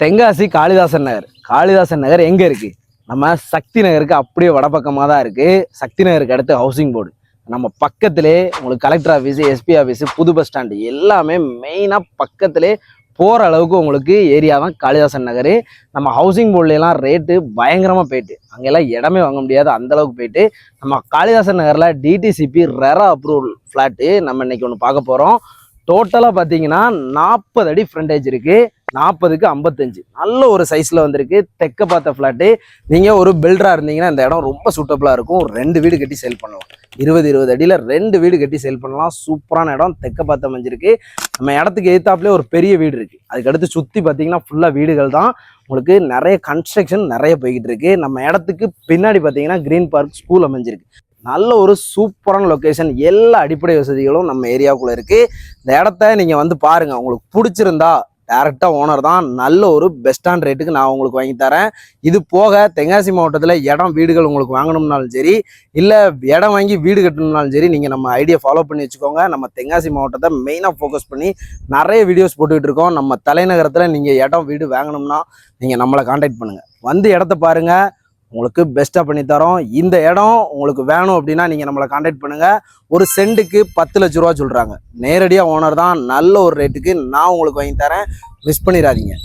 தென்காசி காளிதாசன் நகர். காளிதாசன் நகர் எங்க இருக்கு? நம்ம சக்தி நகருக்கு அப்படியே வடபக்கமாக தான் இருக்கு. சக்தி நகருக்கு அடுத்து ஹவுசிங் போர்டு. நம்ம பக்கத்திலே உங்களுக்கு கலெக்டர் ஆஃபீஸு, எஸ்பி ஆஃபீஸு, புது பஸ் ஸ்டாண்டு எல்லாமே மெயினாக பக்கத்திலே போகிற அளவுக்கு உங்களுக்கு ஏரியா தான் காளிதாசன் நகர். நம்ம ஹவுசிங் போர்ட்லாம் ரேட்டு பயங்கரமாக போயிட்டு அங்கெல்லாம் இடமே வாங்க முடியாது அந்த அளவுக்கு போயிட்டு நம்ம காளிதாசன் நகரில் டிடிசிபி ரெரா அப்ரூவல் ஃப்ளாட்டு நம்ம இன்னைக்கு ஒன்று பார்க்க போகிறோம். டோட்டலாக பார்த்தீங்கன்னா 40 அடி ஃப்ரண்டேஜ் இருக்குது. 40க்கு 55 நல்ல ஒரு சைஸில் வந்திருக்கு. தெற்க பார்த்த ஃப்ளாட்டு. நீங்கள் ஒரு பில்டராக இருந்தீங்கன்னா இந்த இடம் ரொம்ப சூட்டபுளாக இருக்கும். 2 வீடு கட்டி சேல் பண்ணலாம். 20 அடியில் 2 வீடு கட்டி சேல் பண்ணலாம். சூப்பரான இடம். தெற்க பார்த்த அமைஞ்சிருக்கு. நம்ம இடத்துக்கு எதிர்த்தாப்புலேயே ஒரு பெரிய வீடு இருக்குது. அதுக்கடுத்து சுற்றி பார்த்தீங்கன்னா ஃபுல்லாக வீடுகள் தான். உங்களுக்கு நிறைய கன்ஸ்ட்ரக்ஷன் நிறைய போய்கிட்டு இருக்கு. நம்ம இடத்துக்கு பின்னாடி பார்த்தீங்கன்னா கிரீன் பார்க் ஸ்கூல் அமைஞ்சிருக்கு. நல்ல ஒரு சூப்பரான லொக்கேஷன். எல்லா அடிப்படை வசதிகளும் நம்ம ஏரியாவுக்குள்ளே இருக்குது. இந்த இடத்த நீங்கள் வந்து பாருங்கள். உங்களுக்கு பிடிச்சிருந்தா டேரெக்டாக ஓனர் தான். நல்ல ஒரு பெஸ்டான ரேட்டுக்கு நான் உங்களுக்கு வாங்கி தரேன். இது போக தென்காசி மாவட்டத்தில் இடம் வீடுகள் உங்களுக்கு வாங்கணும்னாலும் சரி, இல்லை இடம் வாங்கி வீடு கட்டணும்னாலும் சரி, நீங்கள் நம்ம ஐடியா ஃபாலோ பண்ணி வச்சுக்கோங்க. நம்ம தென்காசி மாவட்டத்தை மெயினாக ஃபோக்கஸ் பண்ணி நிறைய வீடியோஸ் போட்டுக்கிட்டு இருக்கோம். நம்ம தலைநகரத்தில் நீங்கள் இடம் வீடு வாங்கணும்னா நீங்கள் நம்மளை கான்டாக்ட் பண்ணுங்கள். வந்து இடத்த பாருங்கள். உங்களுக்கு பெஸ்ட்டாக பண்ணி தரோம். இந்த இடம் உங்களுக்கு வேணும் அப்படின்னா நீங்கள் நம்மளை கான்டாக்ட் பண்ணுங்கள். ஒரு சென்ட்டுக்கு 10 லட்ச ரூபா சொல்கிறாங்க. நேரடியாக ஓனர் தான். நல்ல ஒரு ரேட்டுக்கு நான் உங்களுக்கு வாங்கி தரேன். மிஸ் பண்ணிடாதீங்க.